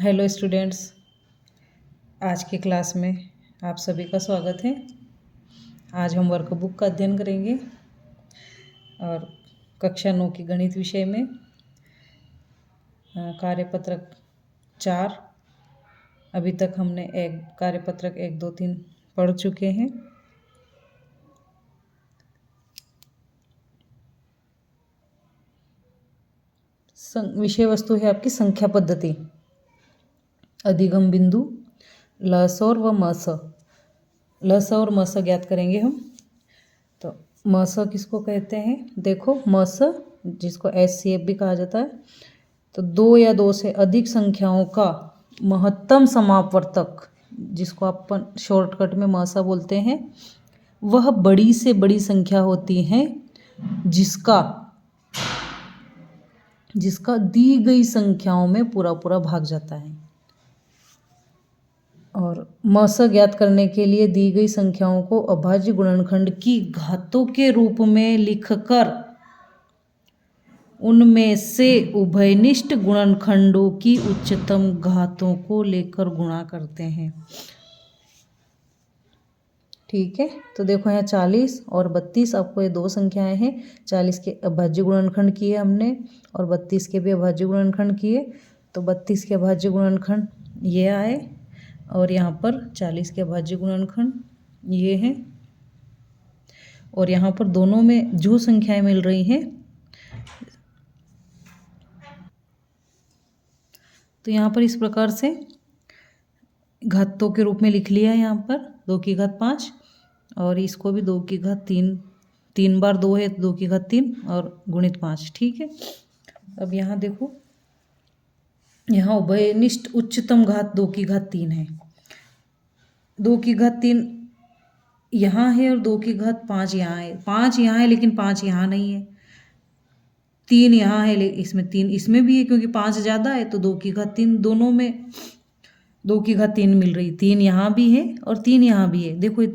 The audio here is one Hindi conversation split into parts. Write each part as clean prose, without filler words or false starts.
हेलो स्टूडेंट्स, आज की क्लास में आप सभी का स्वागत है। आज हम वर्कबुक का अध्ययन करेंगे और कक्षा 9 की गणित विषय में कार्यपत्रक 4। अभी तक हमने एक कार्यपत्रक 1, 2, 3 पढ़ चुके हैं। विषय वस्तु है आपकी संख्या पद्धति, अधिगम बिंदु, लस और व मस। लस और मस ज्ञात करेंगे हम। तो मस किसको कहते हैं? देखो, मस जिसको HCF भी कहा जाता है, तो 2 या 2 से अधिक संख्याओं का महत्तम समापवर्तक, जिसको अपन शॉर्टकट में मसा बोलते हैं, वह बड़ी से बड़ी संख्या होती है जिसका दी गई संख्याओं में पूरा पूरा भाग जाता है। और मस ज्ञात करने के लिए दी गई संख्याओं को अभाज्य गुणनखंड की घातों के रूप में लिखकर उनमें से उभयनिष्ठ गुणनखंडों की उच्चतम घातों को लेकर गुणा करते हैं। ठीक है, तो देखो यहाँ 40 और 32, आपको ये 2 संख्याएं हैं। 40 के अभाज्य गुणनखंड किए हमने और 32 के भी अभाज्य गुणनखंड किए। तो 32 के अभाज्य गुणनखंड ये आए और यहाँ पर 40 के अभाज्य गुणनखंड ये हैं। और यहाँ पर दोनों में जो संख्याएं मिल रही हैं, तो यहाँ पर इस प्रकार से घातों के रूप में लिख लिया है। यहाँ पर 2 की घात 5 और इसको भी 2 की घात 3, 3 बार 2 है तो 2 की घात 3 और गुणित 5। ठीक है, अब यहाँ देखो, यहाँ उभयनिष्ठ उच्चतम घात 2 की घात 3 है। 2 की घात 3 यहाँ है और 2 की घात 5 यहाँ है। 5 यहाँ है लेकिन 5 यहाँ नहीं है। 3 यहाँ है लेकिन इसमें 3 इसमें भी है, क्योंकि 5 ज़्यादा है। तो 2 की घात 3 दोनों में 2 की घात 3 मिल रही। 3 यहाँ भी है और 3 यहाँ भी है। देखो, ये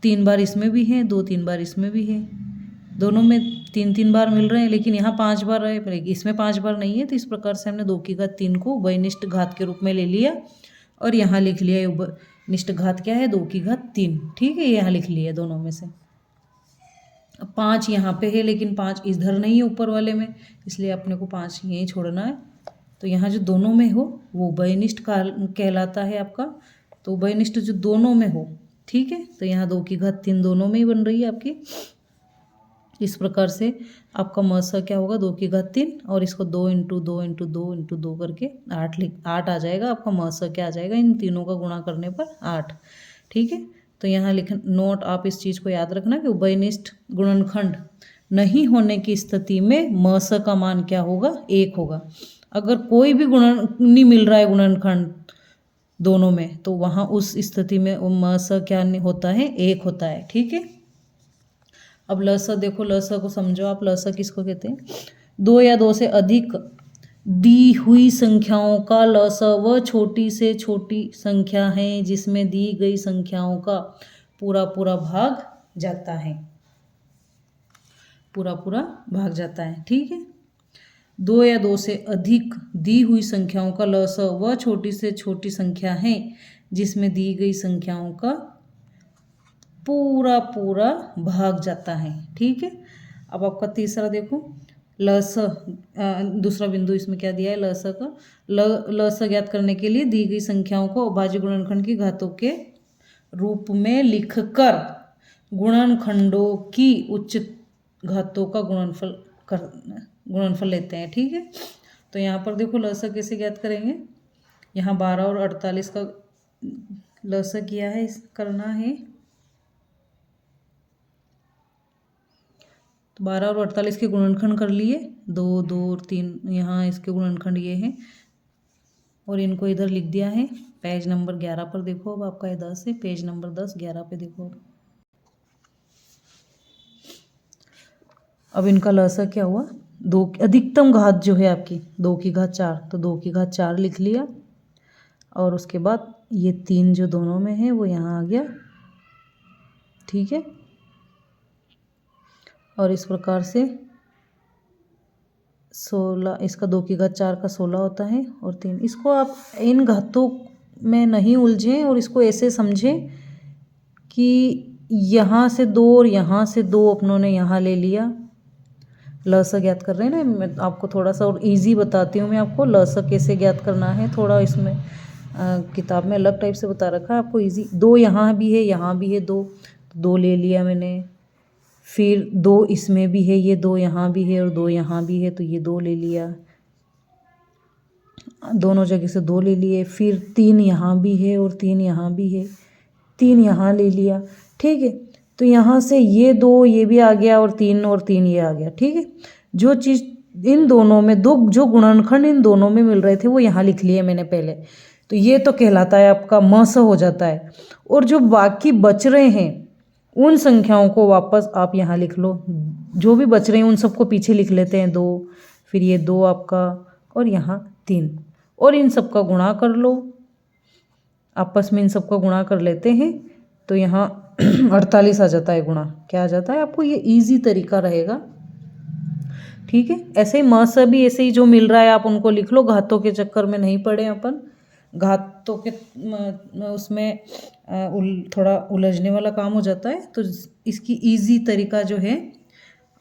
3 बार इसमें भी है, 2-3 बार इसमें भी है। दोनों में 3-3 बार मिल रहे हैं, लेकिन यहाँ 5 बार है, इसमें 5 बार नहीं है। तो इस प्रकार से हमने 2 की घात 3 को उभयनिष्ठ घात के रूप में ले लिया और यहाँ लिख लिया उभयनिष्ठ घात क्या है? 2 की घात 3। ठीक है, यहाँ लिख लिया दोनों में से। 5 यहाँ पे है लेकिन 5 इधर नहीं है ऊपर वाले में, इसलिए अपने को 5 यहीं छोड़ना है। तो यहाँ जो दोनों में हो वो उभयनिष्ठ कहलाता है आपका। तो उभयनिष्ठ जो दोनों में हो, ठीक है, तो यहाँ 2 की घात 3 दोनों में ही बन रही है आपकी। इस प्रकार से आपका मसा क्या होगा? 2 की घात 3 और इसको 2 × 2 × 2 × 2 करके 8 आ जाएगा। आपका मसा क्या आ जाएगा? इन तीनों का गुणा करने पर 8। ठीक है, तो यहाँ नोट, आप इस चीज़ को याद रखना कि उभयनिष्ठ गुणनखंड नहीं होने की स्थिति में मस का मान क्या होगा? 1 होगा। अगर कोई भी गुणन नहीं मिल रहा है गुणनखंड दोनों में, तो वहाँ उस स्थिति में मस क्या होता है? 1 होता है। ठीक है, अब लस देखो, लस को समझो आप। लस किसको कहते हैं? 2 या 2 से अधिक दी हुई संख्याओं का लस वह छोटी से छोटी संख्या है जिसमें दी गई संख्याओं का पूरा पूरा भाग जाता है। पूरा पूरा भाग जाता है। ठीक है, 2 या 2 से अधिक दी हुई संख्याओं का लस वह छोटी से छोटी संख्या है जिसमें दी गई संख्याओं का पूरा पूरा भाग जाता है। ठीक है, अब आपका तीसरा देखो, लस दूसरा बिंदु इसमें क्या दिया है? लस का लस ज्ञात करने के लिए दी गई संख्याओं को अभाज्य गुणनखंड की घातों के रूप में लिखकर गुणनखंडों की उच्च घातों का गुणनफल लेते हैं। ठीक है, तो यहाँ पर देखो लस कैसे ज्ञात करेंगे। यहाँ 12 और 48 का लस किया है, करना है। तो 12 और 48 के गुणनखंड कर लिए, 2, 2 और 3, यहाँ इसके गुणनखंड ये हैं और इनको इधर लिख दिया है। पेज नंबर 11 पर देखो, अब आपका ये 10 है, पेज नंबर 10, 11 पे देखो। अब इनका लसा क्या हुआ? 2 अधिकतम घात जो है आपकी 2 की घात 4, तो 2 की घात 4 लिख लिया और उसके बाद ये 3 जो दोनों में है वो यहाँ आ गया। ठीक है, और इस प्रकार से 16, इसका 2 की घात 4 का 16 होता है और 3। इसको आप इन घातों में नहीं उलझें और इसको ऐसे समझें कि यहाँ से 2 और यहाँ से 2 अपनों ने यहाँ ले लिया। लसा ज्ञात कर रहे हैं ना, मैं आपको थोड़ा सा और इजी बताती हूँ। मैं आपको लसा कैसे ज्ञात करना है, थोड़ा इसमें किताब में अलग टाइप से बता रखा है आपको इजी। 2 यहाँ भी है, यहाँ भी है 2 ले लिया मैंने। फिर 2 इसमें भी है, ये 2 यहाँ भी है और 2 यहाँ भी है, तो ये 2 ले लिया, दोनों जगह से 2 ले लिए। फिर 3 यहाँ भी है और 3 यहाँ भी है, 3 यहाँ ले लिया। ठीक है, तो यहाँ से ये 2 ये भी आ गया और 3 ये आ गया। ठीक है, जो चीज़ इन दोनों में जो गुणनखंड इन दोनों में मिल रहे थे वो यहाँ लिख लिए मैंने पहले, तो ये तो कहलाता है आपका मस हो जाता है। और जो बाकी बच रहे हैं उन संख्याओं को वापस आप यहाँ लिख लो, जो भी बच रहे हैं उन सबको पीछे लिख लेते हैं 2, फिर ये 2 आपका और यहाँ 3, और इन सब का गुणा कर लो, आपस में इन सब का गुणा कर लेते हैं तो यहाँ 48 आ जाता है गुणा। क्या आ जाता है आपको, ये इजी तरीका रहेगा। ठीक है, ऐसे ही मस भी ऐसे ही जो मिल रहा है आप उनको लिख लो, घातों के चक्कर में नहीं पड़े अपन। घातों के उसमें थोड़ा उलझने वाला काम हो जाता है, तो इसकी इजी तरीका जो है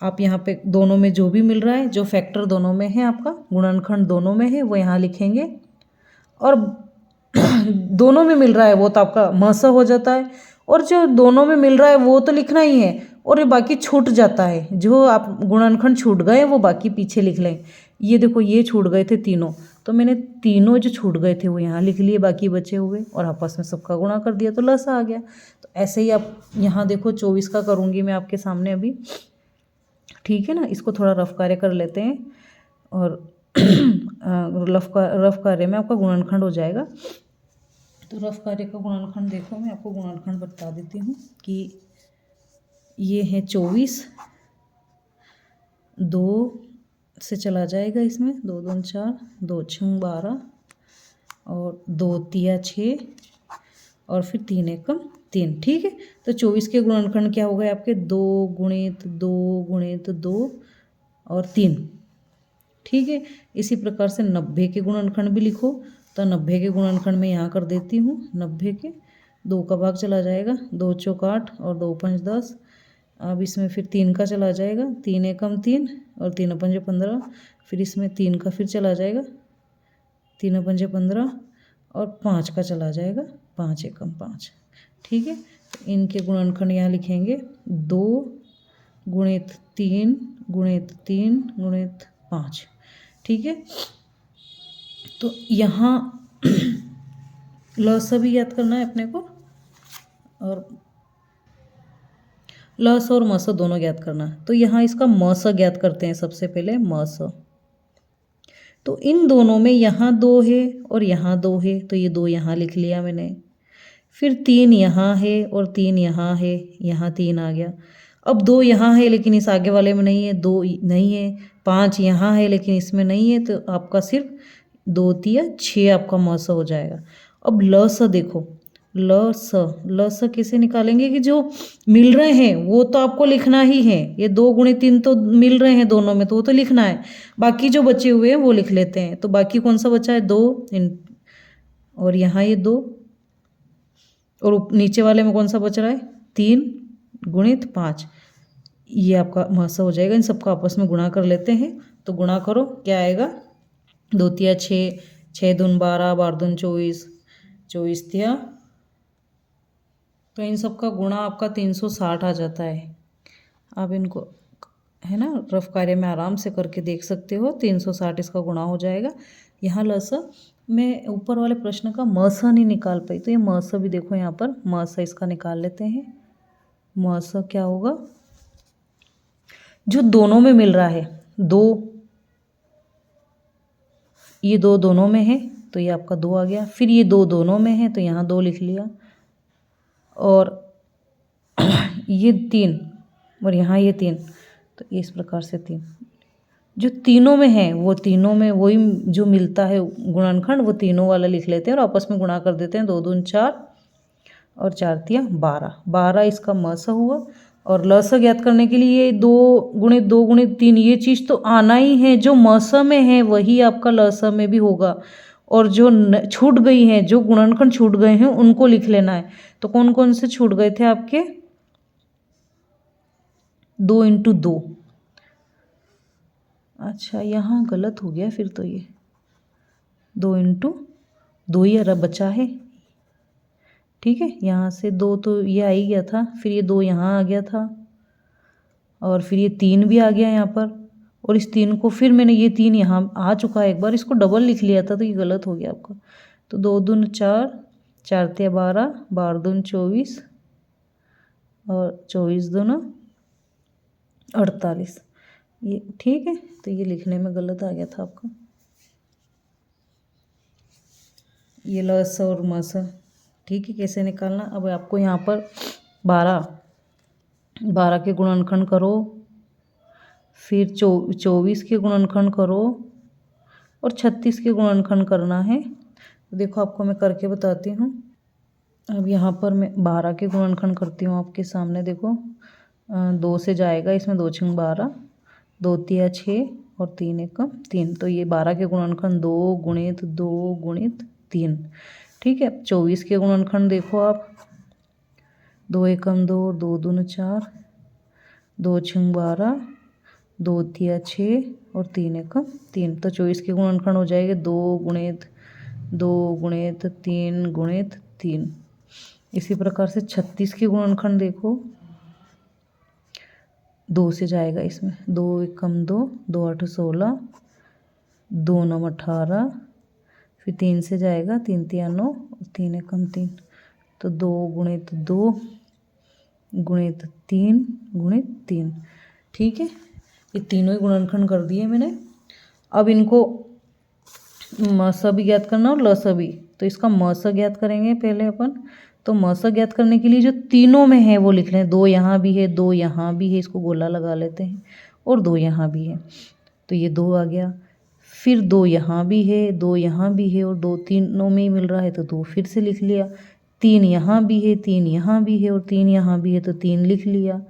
आप यहाँ पे दोनों में जो भी मिल रहा है, जो फैक्टर दोनों में है, आपका गुणनखंड दोनों में है, वो यहाँ लिखेंगे। और दोनों में मिल रहा है वो तो आपका मस हो जाता है, और जो दोनों में मिल रहा है वो तो लिखना ही है, और ये बाकी छूट जाता है, जो आप गुणनखंड छूट गए वो बाकी पीछे लिख लें। ये देखो ये छूट गए थे तीनों, तो मैंने तीनों जो छूट गए थे वो यहाँ लिख लिए, बाकी बचे हुए, और आपस में सबका गुणा कर दिया तो लसा आ गया। तो ऐसे ही आप यहाँ देखो 24 का करूँगी मैं आपके सामने अभी। ठीक है ना, इसको थोड़ा रफ कार्य कर लेते हैं, और रफ कार्य में आपका गुणनखंड हो जाएगा। तो रफ कार्य का गुणनखंड देखो, मैं आपको गुणनखंड बता देती हूँ कि ये है 24, 2 से चला जाएगा इसमें, 2 2 4, 2 6 12 और 2 3 6 और फिर 3 1 3। ठीक है, तो 24 के गुणनखंड क्या हो गए आपके, 2 गुणित 2 गुणित 2 और 3। ठीक है, इसी प्रकार से 90 के गुणनखंड भी लिखो, तो 90 के गुणनखंड में यहाँ कर देती हूँ। 90 के 2 का भाग चला जाएगा, 2 चौक 8 और 2 5 10। अब इसमें फिर 3 का चला जाएगा, 3 एकम 3 और 3 पंजे 15। फिर इसमें 3 का फिर चला जाएगा, 3 पंजे 15 और 5 का चला जाएगा, 5 एकम 5। ठीक है, तो इनके गुणनखंड यहाँ लिखेंगे 2 गुणित 3 गुणित 3 गुणित 5। ठीक है, तो यहाँ लस भी याद करना है अपने को, और लस और मस दोनों ज्ञात करना है। तो यहाँ इसका मस ज्ञात करते हैं सबसे पहले, मस। तो इन दोनों में यहाँ 2 है और यहाँ 2 है, तो ये 2 यहाँ लिख लिया मैंने। फिर 3 यहाँ है और 3 यहाँ है, यहाँ 3 आ गया। अब 2 यहाँ है लेकिन इस आगे वाले में नहीं है, 2 नहीं है। 5 यहाँ है लेकिन इसमें नहीं है, तो आपका सिर्फ 2 3 6 आपका मस हो जाएगा। अब लस देखो, लस कैसे निकालेंगे कि जो मिल रहे हैं वो तो आपको लिखना ही है, ये 2 गुणित 3 तो मिल रहे हैं दोनों में, तो वो तो लिखना है। बाकी जो बचे हुए हैं वो लिख लेते हैं। तो बाकी कौन सा बचा है, 2 और यहाँ ये 2, और नीचे वाले में कौन सा बच रहा है, 3 गुणित 5। ये आपका मस हो जाएगा। इन सबका आपस में गुणा कर लेते हैं, तो गुणा करो, क्या आएगा, 2 3 6, 6 दून 12, 12 दून 24, 24 3, तो इन सब का गुणा आपका 360 आ जाता है। आप इनको है ना रफ कार्य में आराम से करके देख सकते हो, 360 इसका गुणा हो जाएगा। यहाँ लस, मैं ऊपर वाले प्रश्न का मस नहीं निकाल पाई, तो ये मस भी देखो यहाँ पर मस इसका निकाल लेते हैं। मस क्या होगा, जो दोनों में मिल रहा है, 2, ये 2 दोनों में है तो ये आपका 2 आ गया। फिर ये 2 दोनों में है तो यहाँ 2 लिख लिया, और ये 3 और यहाँ ये 3, तो इस प्रकार से 3 जो तीनों में है, वो तीनों में वही जो मिलता है गुणनखंड, वो तीनों वाला लिख लेते हैं और आपस में गुणा कर देते हैं। 2 दून 4 और 4 3 12, 12 इसका मस हुआ। और ल स ज्ञात करने के लिए 2 × 2 × 3 ये चीज़ तो आना ही है, जो म स में है वही आपका ल स में भी होगा। और जो छूट गई हैं, जो गुणनखंड छूट गए हैं उनको लिख लेना है। तो कौन कौन से छूट गए थे आपके? 2 × 2। अच्छा यहाँ गलत हो गया फिर तो, ये 2 × 2 ही बचा है। ठीक है, यहाँ से 2 तो ये आ ही गया था, फिर ये 2 यहाँ आ गया था, और फिर ये 3 भी आ गया यहाँ पर, और इस 3 को फिर मैंने ये 3 यहाँ आ चुका है एक बार, इसको डबल लिख लिया था तो ये गलत हो गया आपका। तो 2 दून 4, 4 तिया 12, 12 दून 24, और 24 दूना 48। ये ठीक है, तो ये लिखने में गलत आ गया था आपका। ये ल स और म स। ठीक है, कैसे निकालना? अब आपको यहाँ पर 12 के गुणनखंड करो, फिर 24 के गुणनखंड करो, और 36 के गुणनखंड करना है। देखो आपको मैं करके बताती हूँ। अब यहाँ पर मैं 12 के गुणनखंड करती हूँ आपके सामने। देखो 2 से जाएगा इसमें, 2 × 12, 2 तिया 6 और 3 एकम 3। तो ये 12 के गुणनखंड 2 × 2 × 3। ठीक है, 24 के गुणनखंड देखो आप, 2 एकम 2, 2 दून 4, 2 × 12, 2 तिया 6 और 3 एकम 3। तो 24 के गुणनखंड हो जाएंगे 2 × 2 × 3 × 3। इसी प्रकार से 36 के गुणनखंड देखो, 2 से जाएगा इसमें, 2 एकम 2, 2 8 16, 2 9 18, फिर 3 से जाएगा, 3 तिया 9 और 3 एकम 3। तो 2 × 2 × 3 × 3। ठीक है, ये तीनों ही गुणनखंड कर दिए मैंने। अब इनको म स भी ज्ञात करना और ल स भी। तो इसका म स ज्ञात करेंगे पहले अपन। तो म स ज्ञात करने के लिए जो तीनों में है वो लिख लें। 2 यहाँ भी है, 2 यहाँ भी है, इसको गोला लगा लेते हैं, और 2 यहाँ भी है। तो ये 2 आ गया। फिर 2 यहाँ भी है, 2 यहाँ भी है, और 2 तीनों में ही मिल रहा है तो 2 फिर से लिख लिया। 3 यहाँ भी है, 3 यहाँ भी है, और 3 यहाँ भी है तो 3 लिख लिया।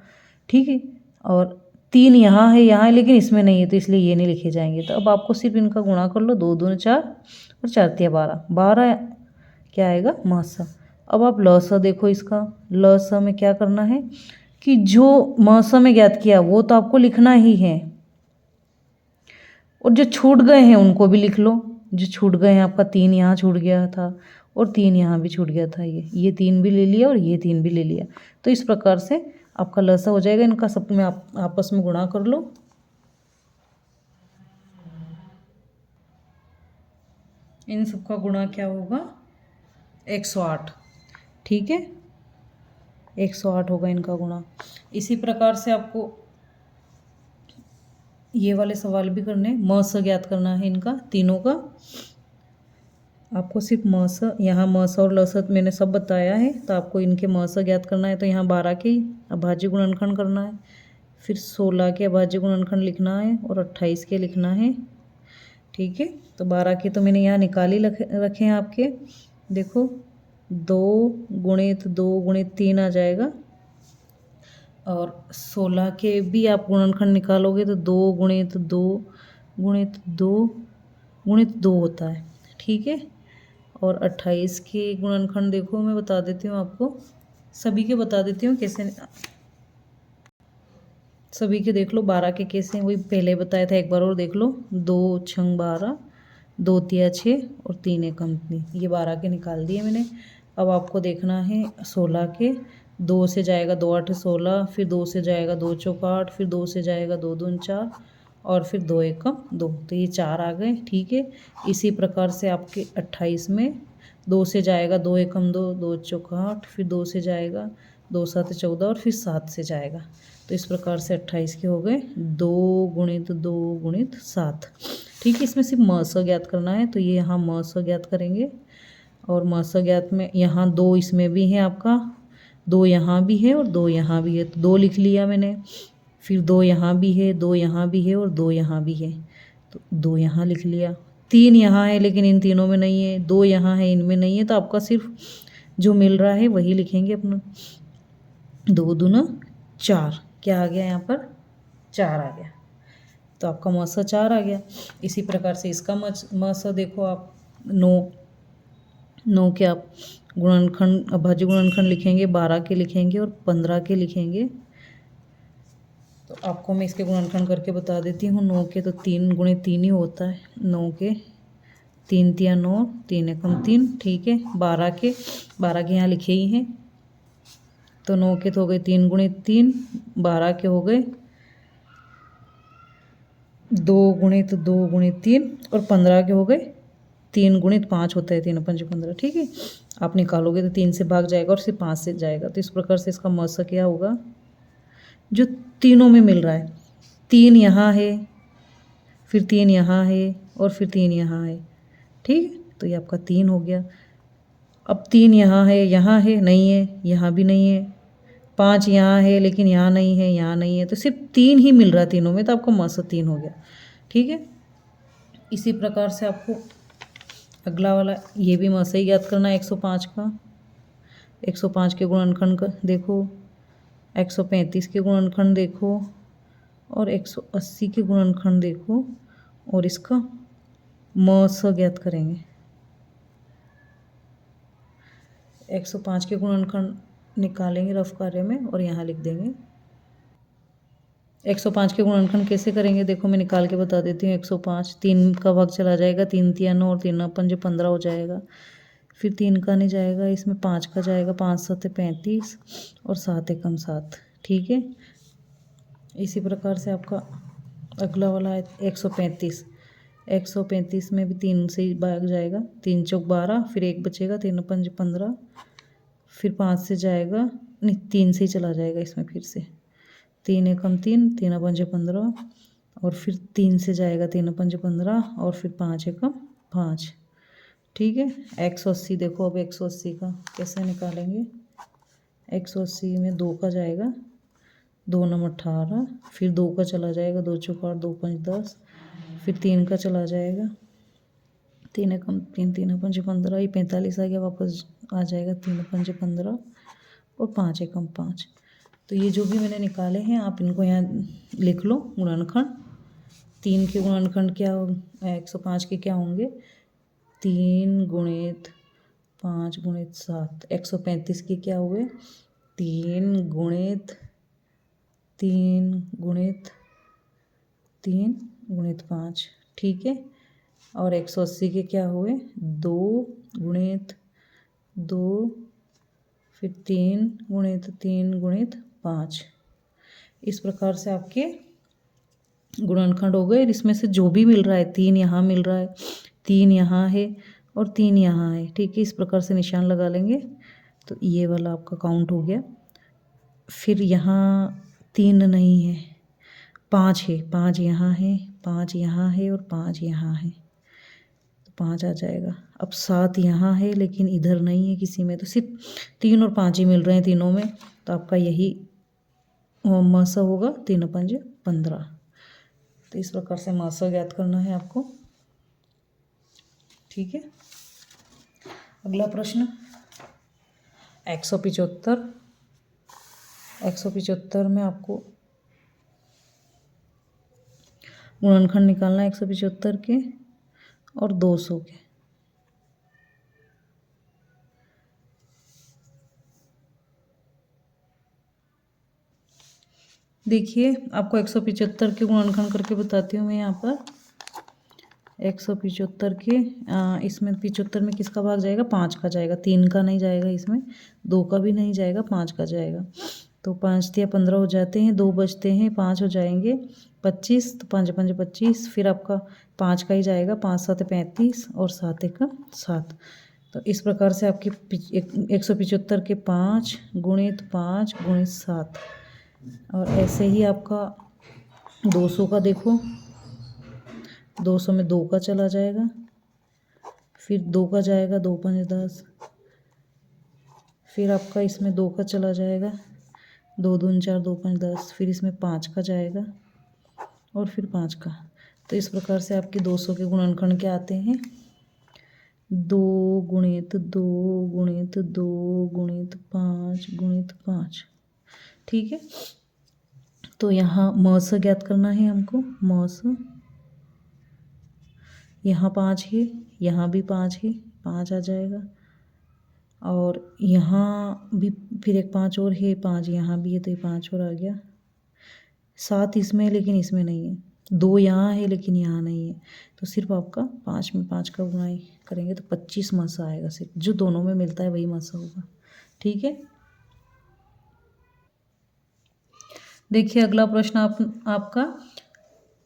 ठीक है, और 3 यहाँ है लेकिन इसमें नहीं है तो इसलिए ये नहीं लिखे जाएंगे। तो अब आपको सिर्फ इनका गुणा कर लो, 2 दून 4 और 4 तिया 12, 12 क्या आएगा? म स। अब आप ल स देखो, इसका ल स में क्या करना है कि जो म स में ज्ञात किया वो तो आपको लिखना ही है, और जो छूट गए हैं उनको भी लिख लो। जो छूट गए हैं, आपका 3 यहाँ छूट गया था और 3 यहाँ भी छूट गया था, ये 3 भी ले लिया और ये 3 भी ले लिया। तो इस प्रकार से आपका ल स हो जाएगा। इनका सब में आप आपस में गुणा कर लो। इन सबका गुणा क्या होगा? 108। ठीक है, 108 होगा इनका गुणा। इसी प्रकार से आपको ये वाले सवाल भी करने, म स ज्ञात करना है इनका तीनों का। आपको सिर्फ म स, यहाँ म स और ल स मैंने सब बताया है, तो आपको इनके म स ज्ञात करना है। तो यहाँ 12 के अभाज्य गुणनखंड करना है, फिर 16 के अभाज्य गुणनखंड लिखना है, और 28 के लिखना है। ठीक है, तो 12 के तो मैंने यहाँ निकाल ही रखे हैं आपके। देखो 2 × 2 × 3 आ जाएगा, और 16 के भी आप गुणनखंड निकालोगे तो 2 × 2 × 2 × 2 होता है। ठीक है, और 28 के गुणनखंड देखो, मैं बता देती हूँ आपको, सभी के बता देती हूँ कैसे। सभी के देख लो 12 के कैसे, वही पहले बताया था, एक बार और देख लो। 2 × 12, 2 तिया 6 और 3 एकम 3, ये 12 के निकाल दिए मैंने। अब आपको देखना है 16 के। 2 से जाएगा 2 8 16, फिर 2 से जाएगा 2 चौक 8, फिर 2 से जाएगा 2 दून 4, और फिर 2 एकम 2, तो ये 4 आ गए। ठीक है, इसी प्रकार से आपके 28 में 2 से जाएगा 2 एकम 2, 2 चौक 8, फिर 2 से जाएगा 2 7 14, और फिर 7 से जाएगा। तो इस प्रकार से 28 के हो गए 2 × 2 × 7। ठीक है, इसमें सिर्फ म स ज्ञात करना है, तो ये यहाँ म स ज्ञात करेंगे। और म स ज्ञात में यहाँ 2 इसमें भी है आपका, 2 यहाँ भी है और 2 यहाँ भी है, तो 2 लिख लिया मैंने। फिर 2 यहाँ भी है, 2 यहाँ भी है और 2 यहाँ भी है, तो 2 यहाँ लिख लिया। 3 यहाँ है लेकिन इन तीनों में नहीं है, 2 यहाँ है इनमें नहीं है, तो आपका सिर्फ जो मिल रहा है वही लिखेंगे अपना। 2 दूना 4, क्या आ गया यहाँ पर 4 आ गया, तो आपका मस 4 आ गया। इसी प्रकार से इसका मस देखो आप 9 के आप गुणनखंड अभाज्य गुणनखंड लिखेंगे, 12 के लिखेंगे और 15 के लिखेंगे। तो आपको मैं इसके गुणनखंड करके बता देती हूँ। 9 के तो 3 गुणे 3 ही होता है, 9 के 3 तिया 9, 3 एकम 3, ठीक है। 12 के यहाँ लिखे ही हैं, तो 9 के तो हो गए 3 गुणे 3, 12 के हो गए 2 गुणित 2 गुणित 3 और 15 के हो गए 3 गुणित 5 होता है, 3 5 15, ठीक है। आप निकालोगे तो 3 से भाग जाएगा और फिर 5 से जाएगा, तो इस प्रकार से इसका मस क्या होगा, जो तीनों में मिल रहा है। 3 यहाँ है, फिर 3 यहाँ है और फिर 3 यहाँ है, ठीक है। तो ये आपका 3 हो गया। अब 3 यहाँ है नहीं है, यहाँ भी नहीं है। 5 यहाँ है लेकिन यहाँ नहीं है, यहाँ नहीं है, तो सिर्फ 3 ही मिल रहा है तीनों में, तो आपका मस 3 हो गया, ठीक है। इसी प्रकार से आपको अगला वाला ये भी मस ही ज्ञात करना है 105 का। 105 के गुणनखंड का देखो, 135 के गुणनखंड देखो और 180 के गुणनखंड देखो और इसका मस ज्ञात करेंगे। 105 के गुणनखंड निकालेंगे रफ कार्य में और यहाँ लिख देंगे। 105 के गुणनखंड कैसे करेंगे देखो, मैं निकाल के बता देती हूँ। 105 3 का भाग चला जाएगा, 3 तिया 9 और 3 पंज 15 हो जाएगा। फिर 3 का नहीं जाएगा, इसमें 5 का जाएगा, 5 7 35 और 7 एकम 7, ठीक है। इसी प्रकार से आपका अगला वाला है 135। 135 में भी 3 से ही भाग जाएगा, 3 चौक 12, फिर 1 बचेगा, 3 पंज 15, फिर 5 से जाएगा, नहीं 3 से ही चला जाएगा इसमें, फिर से 3 एकम 3, 3 पंज 15 और फिर 3 से जाएगा, 3 पंज 15 और फिर 5 एकम 5, ठीक है। 180 देखो, अब 180 का कैसे निकालेंगे। 180 में 2 का जाएगा, 2 नम 18, फिर 2 का चला जाएगा, 2 चौक 8, 2 पंज 10, फिर 3 का चला जाएगा, 3 एकम 3, 3 पंज 15, ये 45 आ गया, वापस आ जाएगा 3 पंज 15 और 5 एकम 5। तो ये जो भी मैंने निकाले हैं आप इनको यहाँ लिख लो गुणनखंड। 3 के गुणनखंड क्या हो, 105 के क्या होंगे, 3 गुणित 5 गुणित 7। 135 के क्या हुए, 3 गुणित 3 गुणित 3 गुणित 5, ठीक है। और 180 के क्या हुए, 2 गुणित 2 फिर 3 गुणित 3 गुणित 5। इस प्रकार से आपके गुणनखंड हो गए। इसमें से जो भी मिल रहा है, 3 यहाँ मिल रहा है, 3 यहाँ है और 3 यहाँ है, ठीक है। इस प्रकार से निशान लगा लेंगे, तो ये वाला आपका काउंट हो गया। फिर यहाँ 3 नहीं है, 5 है, 5 यहाँ है, 5 यहाँ है और 5 यहाँ है, तो 5 आ जाएगा। अब 7 यहाँ है लेकिन इधर नहीं है किसी में, तो सिर्फ 3 और 5 ही मिल रहे हैं तीनों में, तो आपका यही मासा होगा, 3 पंज 15। तो इस प्रकार से मासा ज्ञात करना है आपको, ठीक है। अगला प्रश्न 175। 175 में आपको गुणनखंड निकालना है 175 के और 200 के। देखिए आपको 175 के गुणनखंड करके बताती हूँ मैं यहाँ पर। 175 के इसमें 75 में किसका भाग जाएगा, 5 का जाएगा, 3 का नहीं जाएगा, इसमें 2 का भी नहीं जाएगा, 5 का जाएगा। तो 5 तिया 15 हो जाते हैं, 2 बचते हैं, 5 हो जाएंगे 25, तो 5 पंज 25, फिर आपका 5 का ही जाएगा, 5 7 35 और 7 एक 7। तो इस प्रकार से आपके 175 के 5 गुणित 5 गुणित 7। और ऐसे ही आपका 200 का देखो, 200 में 2 का चला जाएगा, फिर 2 का जाएगा, 2 पंज 10, फिर आपका इसमें 2 का चला जाएगा, 2 दून 4, 2 पंज 10, फिर इसमें 5 का जाएगा और फिर 5 का। तो इस प्रकार से आपके 200 के गुणनखंड क्या आते हैं, 2 गुणित 2 गुणित 2 गुणित 5 गुणित 5, ठीक है। तो यहाँ म से ज्ञात करना है हमको। म से यहाँ 5 है, यहाँ भी 5 है, 5 आ जाएगा। और यहाँ भी फिर एक 5 और है, 5 यहाँ भी है, तो ये 5 और आ गया। 7 इसमें है लेकिन इसमें नहीं है, 2 यहाँ है लेकिन यहाँ नहीं है, तो सिर्फ आपका 5 में 5 का गुणा करेंगे तो 25 मासा आएगा। सिर्फ जो दोनों में मिलता है वही मासा होगा। ठीक है, देखिए अगला प्रश्न आपका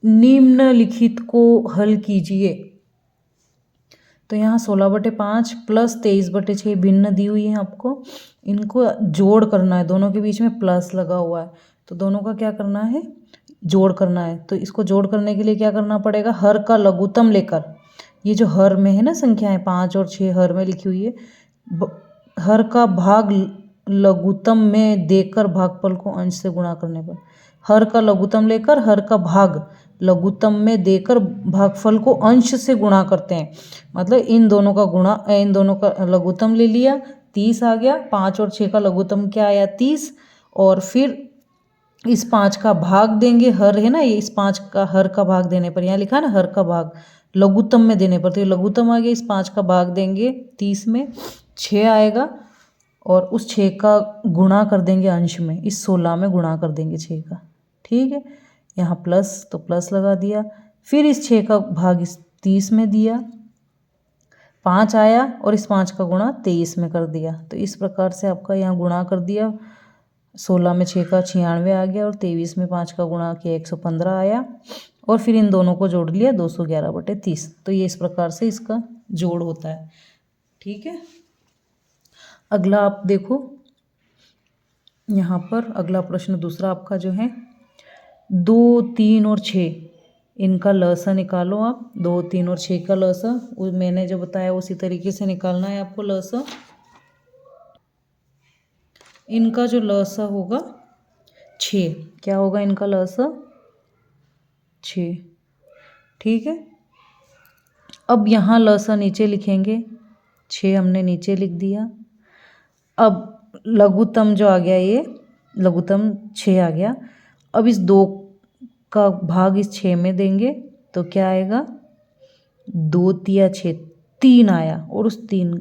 निम्नलिखित को हल कीजिए। तो यहाँ 16/5 प्लस 23/6 भिन्न दी हुई है आपको, इनको जोड़ करना है, दोनों के बीच में प्लस लगा हुआ है, तो दोनों का क्या करना है, जोड़ करना है। तो इसको जोड़ करने के लिए क्या करना पड़ेगा, हर का लघुत्तम लेकर, ये जो हर में है ना संख्याएं 5 और 6 हर में लिखी हुई है, हर का भाग लघुत्तम में देकर भागफल को अंश से गुणा करने पर, हर का लघुत्तम लेकर हर का भाग लघुत्तम में देकर भागफल को अंश से गुणा करते हैं। मतलब इन दोनों का गुणा, इन दोनों का लघुत्तम ले लिया, 30 आ गया, 5 और 6 का लघुत्तम क्या आया 30, और फिर इस 5 का भाग देंगे, हर है ना ये, इस 5 का हर का भाग देने पर, यहाँ लिखा है ना हर का भाग लघुत्तम में देने पर, तो ये लघुत्तम आ गया, इस 5 का भाग देंगे 30 में, 6 आएगा, और उस 6 का गुणा कर देंगे अंश में, इस 16 में गुणा कर देंगे 6 का। ठीक है, यहाँ प्लस, तो प्लस लगा दिया, फिर इस 6 का भाग इस 30 में दिया, 5 आया, और इस 5 का गुणा 23 में कर दिया। तो इस प्रकार से आपका यहाँ गुणा कर दिया, 16 में 6 का 96 आ गया, और 23 में 5 का गुणा किया 115 आया, और फिर इन दोनों को जोड़ लिया 211/30। तो ये इस प्रकार से इसका जोड़ होता है। ठीक है, अगला आप देखो, यहाँ पर अगला प्रश्न दूसरा आपका जो है 2, 3 और 6, इनका लसा निकालो आप। 2, 3 और 6 का लसा मैंने जो बताया उसी तरीके से निकालना है आपको लसा। इनका जो लसा होगा 6, क्या होगा इनका लसा 6। ठीक है, अब यहाँ लसा नीचे लिखेंगे, 6 हमने नीचे लिख दिया। अब लघुत्तम जो आ गया, ये लघुत्तम 6 आ गया, अब इस 2 का भाग इस 6 में देंगे तो क्या आएगा, 2 तिया 6, 3 आया, और उस 3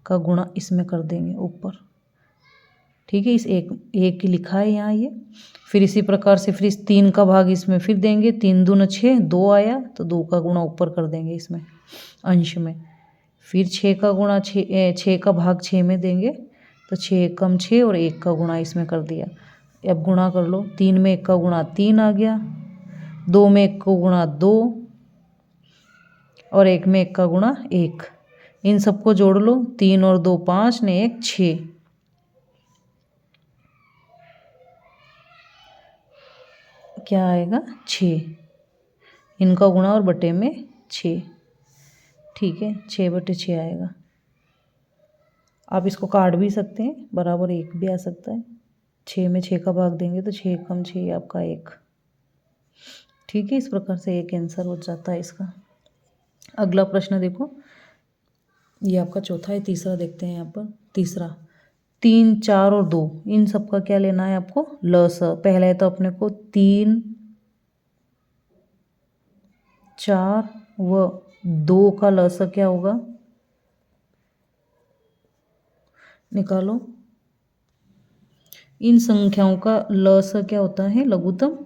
का गुणा इसमें कर देंगे ऊपर। ठीक है, इस एक लिखा है यहाँ ये, फिर इसी प्रकार से फिर इस 3 का भाग इसमें फिर देंगे, 3 दूना 6, 2 आया, तो 2 का गुणा ऊपर कर देंगे इसमें अंश में, फिर 6 का गुणा 6 का भाग 6 में देंगे, तो 6 कम 6, और 1 का गुणा इसमें कर दिया। अब गुणा कर लो, 3 में 1 का गुणा 3 आ गया, 2 में 1 का गुणा 2, और 1 में 1 का गुणा 1। इन सबको जोड़ लो, 3 और 2 5 ने 1 6, क्या आएगा 6, इनका गुणा और बटे में 6। ठीक है, 6/6 आएगा। आप इसको काट भी सकते हैं, बराबर 1 भी आ सकता है, 6 में 6 का भाग देंगे तो 6 कम 6 आपका 1। ठीक है, इस प्रकार से एक आंसर हो जाता है इसका। अगला प्रश्न देखो, ये आपका चौथा है, तीसरा देखते हैं यहाँ पर। तीसरा 3, 4 और 2, इन सब का क्या लेना है आपको, लस। पहला है तो अपने को 3, 4 व 2 का लस क्या होगा, निकालो। इन संख्याओं का लस क्या होता है, लघुत्तम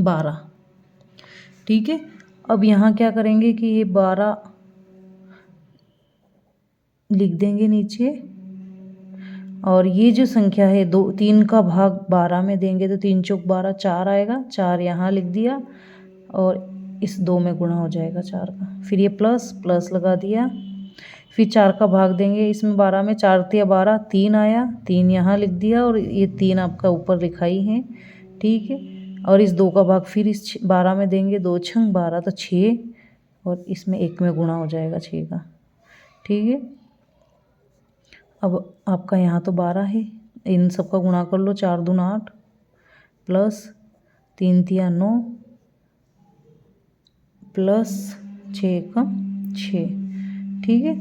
12। ठीक है, अब यहाँ क्या करेंगे कि ये 12 लिख देंगे नीचे, और ये जो संख्या है 2, 3 का भाग 12 में देंगे तो 3 चौक 12, 4 आएगा, 4 यहाँ लिख दिया, और इस 2 में गुणा हो जाएगा 4 का, फिर ये प्लस लगा दिया, फिर 4 का भाग देंगे इसमें 12 में, 4 तिया 12, 3 आया, 3 यहाँ लिख दिया, और ये 3 आपका ऊपर लिखा ही है। ठीक है, और इस 2 का भाग फिर इस 12 में देंगे, 2 छंग 12 तो 6, और इसमें 1 में गुणा हो जाएगा 6 का। ठीक है, अब आपका यहाँ तो 12 है, इन सब का गुणा कर लो, 4 दूना 8 प्लस 3 तिया 9 प्लस 6 का 6। ठीक है,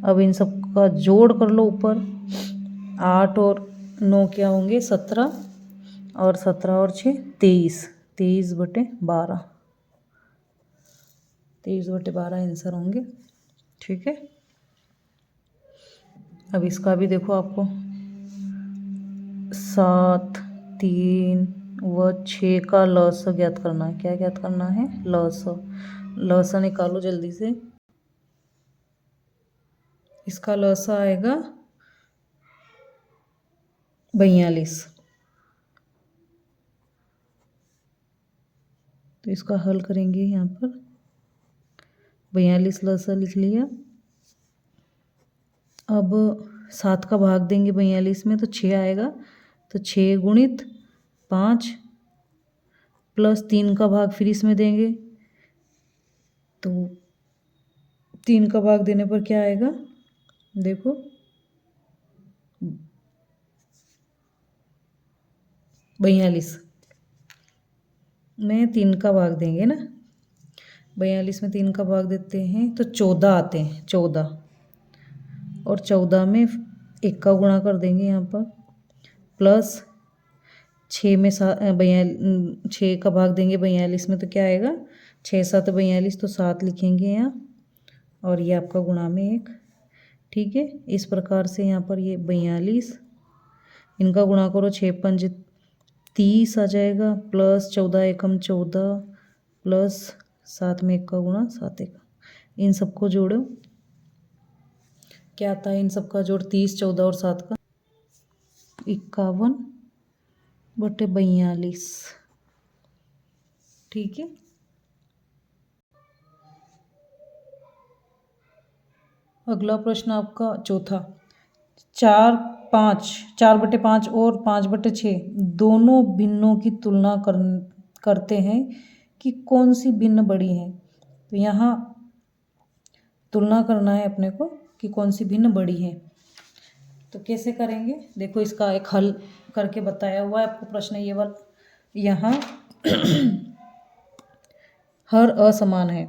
अब इन सब का जोड़ कर लो ऊपर, 8 और 9 क्या होंगे 17, और 17 और 6 23, 23/12, 23/12 आंसर होंगे। ठीक है, अब इसका भी देखो आपको 7, 3 व 6 का लस ज्ञात करना है। क्या ज्ञात करना है? लस निकालो जल्दी से। इसका लस आएगा 42। तो इसका हल करेंगे यहाँ पर। 42 लसा लिख लिया। अब 7 का भाग देंगे 42 में तो 6 आएगा। तो 6 गुणित 5 प्लस 3 का भाग फिर इसमें देंगे। तो 3 का भाग देने पर क्या आएगा? देखो 42 में 3 का भाग देंगे ना। 42 में 3 का भाग देते हैं तो 14 आते हैं। 14 और 14 में 1 का गुणा कर देंगे यहाँ पर, प्लस 6 में 6 का भाग देंगे 42 में तो क्या आएगा? 6 7 42, तो 7 लिखेंगे यहाँ और ये आपका गुणा में 1। ठीक है, इस प्रकार से यहाँ पर ये 42, इनका गुणा करो 6 5 30 आ जाएगा, प्लस 14 एकम 14 प्लस 7 में 1 का गुणा 7 1। इन सबको जोड़ो, क्या आता है इन सबका जोड़? 30, 14 और 7 का 51/42। ठीक है, अगला प्रश्न आपका चौथा। 4/5 और 5/6 दोनों भिन्नों की तुलना करते हैं कि कौन सी भिन्न बड़ी है। तो यहाँ तुलना करना है अपने को कि कौन सी भिन्न बड़ी है। तो कैसे करेंगे? देखो इसका एक हल करके बताया हुआ है आपको प्रश्न ये वाला। यहाँ हर असमान है,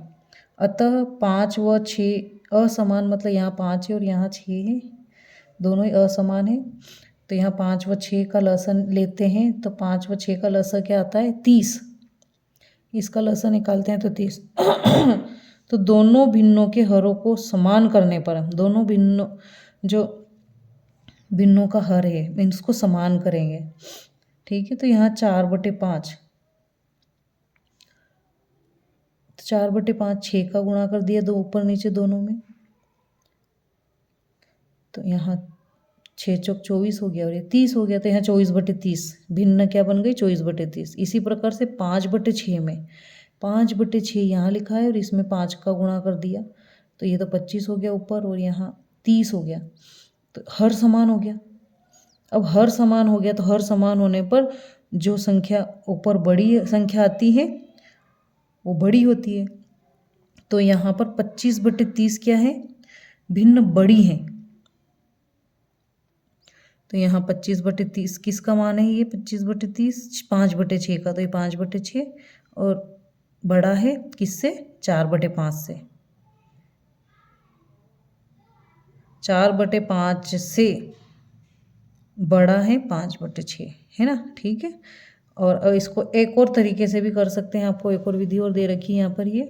अतः 5 व 6 असमान, मतलब यहाँ 5 है और यहाँ 6 है, दोनों ही असमान है। तो यहाँ 5 व 6 का लसन लेते हैं तो 5 व 6 का लसन क्या आता है? 30। इसका लसन निकालते हैं तो 30। तो दोनों भिन्नों के हरों को समान करने पर, दोनों भिन्नों जो भिन्नों का हर है इसको समान करेंगे। ठीक है, तो यहाँ 4/5, 4/5 6 का गुणा कर दिया दो ऊपर नीचे दोनों में, तो यहाँ 6 चौक 24 हो गया और ये 30 हो गया। तो यहाँ 24/30 भिन्न क्या बन गई? 24/30। इसी प्रकार से 5/6 में 5/6 यहाँ लिखा है और इसमें 5 का गुणा कर दिया तो ये तो 25 हो गया ऊपर और यहाँ 30 हो गया। तो हर समान हो गया। अब हर समान हो गया तो हर समान होने पर जो संख्या ऊपर बड़ी संख्या आती है वो बड़ी होती है। तो यहाँ पर 25/30 क्या है? भिन्न बड़ी है। तो यहाँ 25/30 किसका मान है? ये 25/30 5/6 का, तो ये 5/6 और बड़ा है किससे? 4/5 से। 4/5 से बड़ा है 5/6, है ना। ठीक है, और अब इसको एक और तरीके से भी कर सकते हैं। आपको एक और विधि और दे रखी है यहाँ पर, ये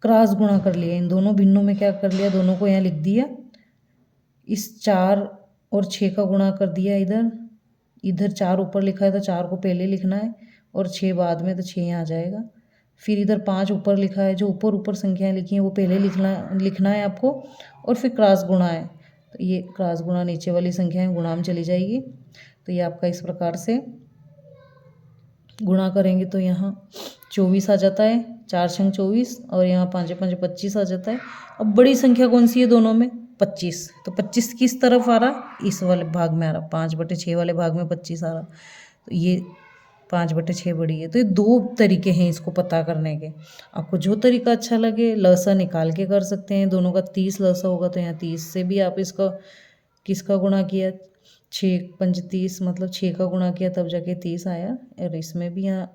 क्रॉस गुणा कर लिया। इन दोनों भिन्नों में क्या कर लिया? दोनों को यहाँ लिख दिया। इस 4 और 6 का गुणा कर दिया इधर 4 ऊपर लिखा है तो 4 को पहले लिखना है और 6 बाद में, तो 6 यहाँ आ जाएगा। फिर इधर 5 ऊपर लिखा है, जो ऊपर संख्याएं लिखी हैं वो पहले लिखना है आपको, और फिर क्रॉस गुणा है तो ये क्रॉस गुणा नीचे वाली संख्याएं गुणा में चली जाएगी। तो ये आपका इस प्रकार से गुणा करेंगे तो यहाँ 24 आ जाता है, 4 छंग 24 और यहाँ 5 5 25 आ जाता है। अब बड़ी संख्या कौन सी है दोनों में? 25। तो 25 किस तरफ आ रहा? इस वाले भाग में आ रहा, 5/6 वाले भाग में 25 आ रहा। तो ये 5/6 बड़ी है। तो ये दो तरीके हैं इसको पता करने के। आपको जो तरीका अच्छा लगे लसा निकाल के कर सकते हैं। दोनों का 30 लसा होगा तो यहाँ 30 से भी आप इसका किसका गुणा किया? 6 5 30, मतलब 6 का गुणा किया तब जाके 30 आया। और इसमें भी यहाँ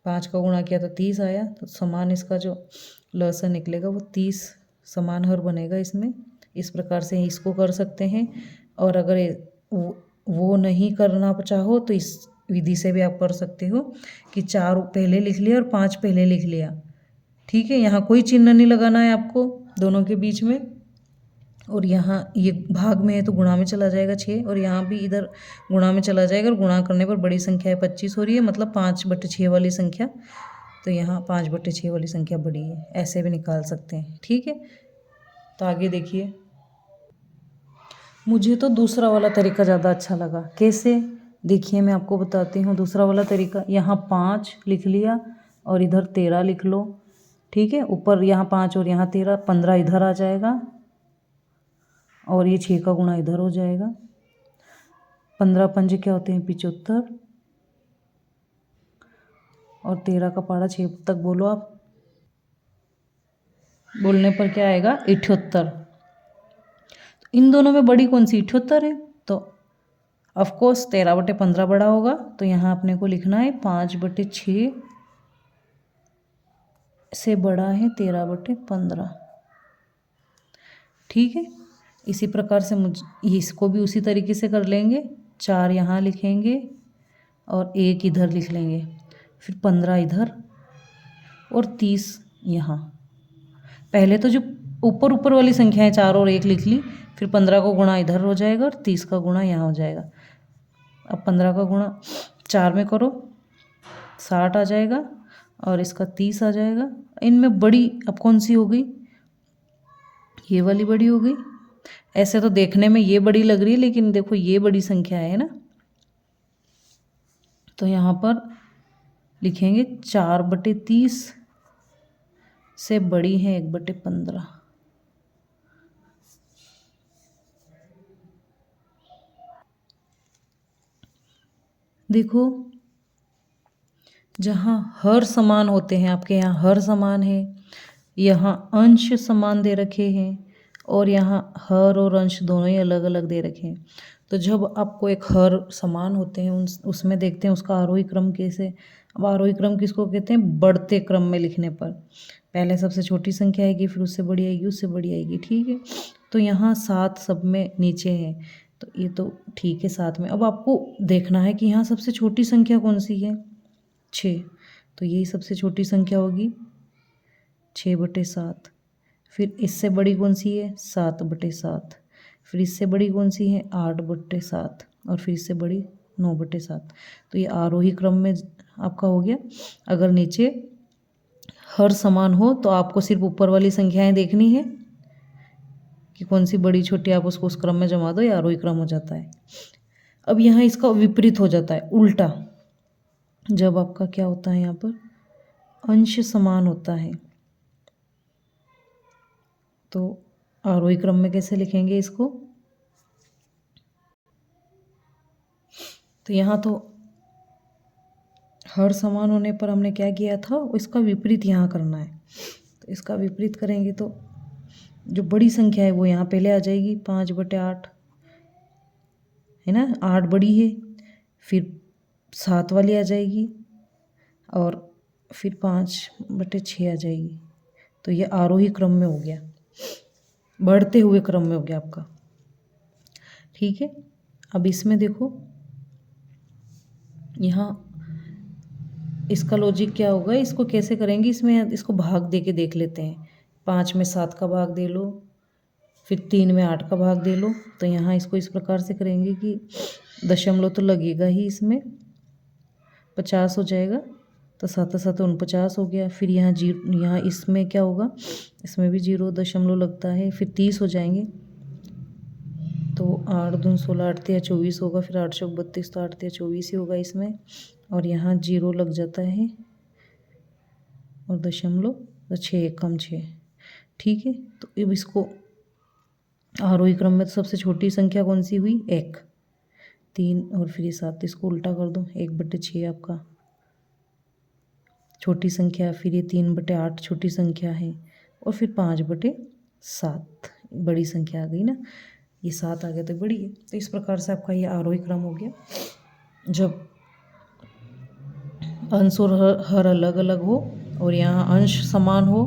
5 का गुणा किया तो 30 आया। तो समान इसका जो लसा निकलेगा वो 30 समान हर बनेगा इसमें। इस प्रकार से इसको कर सकते हैं। और अगर वो नहीं करना चाहो तो इस विधि से भी आप कर सकते हो कि 4 पहले लिख लिया और 5 पहले लिख लिया। ठीक है, यहाँ कोई चिन्ह नहीं लगाना है आपको दोनों के बीच में। और यहाँ ये भाग में है तो गुणा में चला जाएगा 6, और यहाँ भी इधर गुणा में चला जाएगा, और गुणा करने पर बड़ी संख्या है 25 हो रही है, मतलब 5/6 वाली संख्या। तो यहाँ 5/6 वाली संख्या बड़ी है, ऐसे भी निकाल सकते हैं। ठीक है, तो आगे देखिए। मुझे तो दूसरा वाला तरीका ज़्यादा अच्छा लगा। कैसे, देखिए मैं आपको बताती हूँ दूसरा वाला तरीका। यहाँ 5 लिख लिया और इधर 13 लिख लो। ठीक है, ऊपर यहाँ 5 और यहाँ 13, 15 इधर आ जाएगा और ये 6 का गुणा इधर हो जाएगा। 15 पंजे क्या होते हैं 75, और 13 का पारा 6 तक बोलो आप, बोलने पर क्या आएगा 78। इन दोनों में बड़ी कौन सी 78 है, तो ऑफकोर्स 13/15 बड़ा होगा। तो यहाँ अपने को लिखना है 5/6 से बड़ा है 13/15। ठीक है, इसी प्रकार से इसको भी उसी तरीके से कर लेंगे। 4 यहाँ लिखेंगे और 1 इधर लिख लेंगे, फिर 15 इधर और 30 यहाँ। पहले तो जो ऊपर ऊपर वाली संख्याएं 4 और 1 लिख ली, फिर 15 का गुणा इधर हो जाएगा और 30 का गुणा यहाँ हो जाएगा। अब 15 का गुणा 4 में करो 60 आ जाएगा और इसका 30 आ जाएगा। इनमें बड़ी अब कौन सी हो गई, ये वाली बड़ी हो गई। ऐसे तो देखने में ये बड़ी लग रही है, लेकिन देखो ये बड़ी संख्या है ना। तो यहाँ पर लिखेंगे 4/30 से बड़ी है 1/15। देखो, जहाँ हर समान होते हैं, आपके यहाँ हर समान है, यहाँ अंश समान दे रखे हैं, और यहाँ हर और अंश दोनों ही अलग अलग दे रखे हैं। तो जब आपको एक हर समान होते हैं उसमें देखते हैं उसका आरोही क्रम कैसे। अब आरोही क्रम किसको कहते हैं, बढ़ते क्रम में लिखने पर पहले सबसे छोटी संख्या आएगी, फिर उससे बड़ी आएगी, उससे बड़ी आएगी। ठीक है, तो यहाँ 7 सब में नीचे है, तो ये तो ठीक है 7 में। अब आपको देखना है कि यहाँ सबसे छोटी संख्या कौन सी है, 6। तो यही सबसे छोटी संख्या होगी 6/7। फिर इससे बड़ी कौन सी है 7/7। फिर इससे बड़ी कौन सी है 8/7, और फिर इससे बड़ी 9/7। तो ये आरोही क्रम में आपका हो गया। अगर नीचे हर समान हो तो आपको सिर्फ ऊपर वाली संख्याएं देखनी है कि कौन सी बड़ी छोटी, आप उसको उस क्रम में जमा दो, ये आरोही क्रम हो जाता है। अब यहाँ इसका विपरीत हो जाता है, उल्टा। जब आपका क्या होता है यहाँ पर अंश समान होता है, तो आरोही क्रम में कैसे लिखेंगे इसको। तो यहाँ तो हर समान होने पर हमने क्या किया था, इसका विपरीत यहाँ करना है। तो इसका विपरीत करेंगे तो जो बड़ी संख्या है वो यहाँ पहले आ जाएगी 5/8, है ना। 8 बड़ी है, फिर 7 वाली आ जाएगी, और फिर 5/6 आ जाएगी। तो ये आरोही क्रम में हो गया, बढ़ते हुए क्रम में हो गया आपका। ठीक है, अब इसमें देखो यहाँ इसका लॉजिक क्या होगा, इसको कैसे करेंगे, इसमें इसको भाग दे के देख लेते हैं। 5 में 7 का भाग दे लो, फिर 3 में 8 का भाग दे लो। तो यहाँ इसको इस प्रकार से करेंगे कि दशमलव तो लगेगा ही, इसमें 50 हो जाएगा, तो 7 7 49 हो गया। फिर यहाँ जीरो, यहाँ इसमें क्या होगा, इसमें भी 0 दशमलव लगता है, फिर 30 हो जाएंगे। तो 8 दूनी 16, 8 तिया 24 होगा, फिर 8 चौक 32, तो 8 तिया 24 ही होगा इसमें। और यहाँ 0 लग जाता है और दशमलव, तो 6 कम 6। ठीक है, तो अब इसको आरोही क्रम में तो सबसे छोटी संख्या कौन सी हुई 1, 3 और फिर 7। इसको उल्टा कर दो, 1/6 आपका छोटी संख्या, फिर ये 3/8 छोटी संख्या है, और फिर 5/7 बड़ी संख्या आ गई ना। ये 7 आ गया तो बड़ी है। तो इस प्रकार से आपका ये आरोही क्रम हो गया। जब अंश और हर अलग अलग हो, और यहाँ अंश समान हो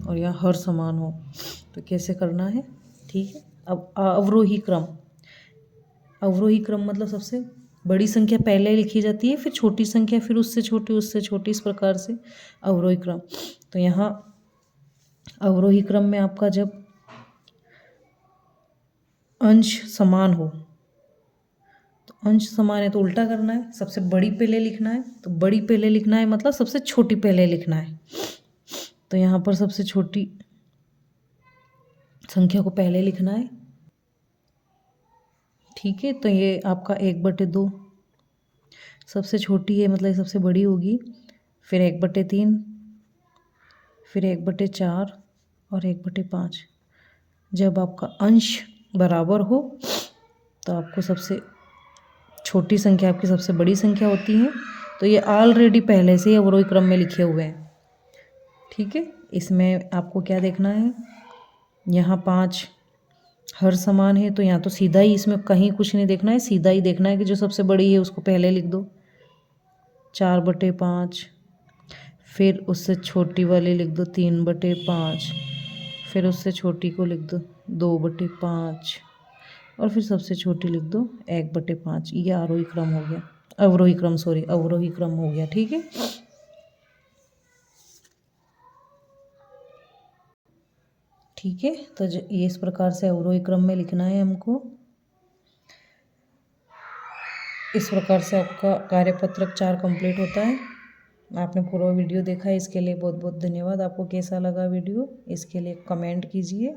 और यहाँ हर समान हो, तो कैसे करना है। ठीक है, अब अवरोही क्रम, अवरोही क्रम मतलब सबसे बड़ी संख्या पहले लिखी जाती है, फिर छोटी संख्या, फिर उससे छोटी, इस प्रकार से अवरोही क्रम। तो यहाँ अवरोही क्रम में आपका जब अंश समान हो, तो अंश समान है तो उल्टा करना है, सबसे बड़ी पहले लिखना है। तो बड़ी पहले लिखना है मतलब सबसे छोटी पहले लिखना है। तो यहाँ पर सबसे छोटी संख्या को पहले लिखना है। ठीक है, तो ये आपका 1/2 सबसे छोटी है, मतलब सबसे बड़ी होगी, फिर 1/3, फिर 1/4 और 1/5। जब आपका अंश बराबर हो तो आपको सबसे छोटी संख्या आपकी सबसे बड़ी संख्या होती है। तो ये ऑलरेडी पहले से ही अवरोही क्रम में लिखे हुए हैं। ठीक है, इसमें आपको क्या देखना है, यहाँ 5 हर समान है, तो यहाँ तो सीधा ही, इसमें कहीं कुछ नहीं देखना है, सीधा ही देखना है कि जो सबसे बड़ी है उसको पहले लिख दो, 4/5, फिर उससे छोटी वाली लिख दो 3/5, फिर उससे छोटी को लिख दो 2/5 और फिर सबसे छोटी लिख दो 1/5। ये अवरोही क्रम हो गया, अवरोही क्रम हो गया। ठीक है, ठीक है, तो ये इस प्रकार से अवरोही क्रम में लिखना है हमको। इस प्रकार से आपका कार्यपत्रक 4 कंप्लीट होता है। आपने पूरा वीडियो देखा है, इसके लिए बहुत बहुत धन्यवाद। आपको कैसा लगा वीडियो, इसके लिए कमेंट कीजिए।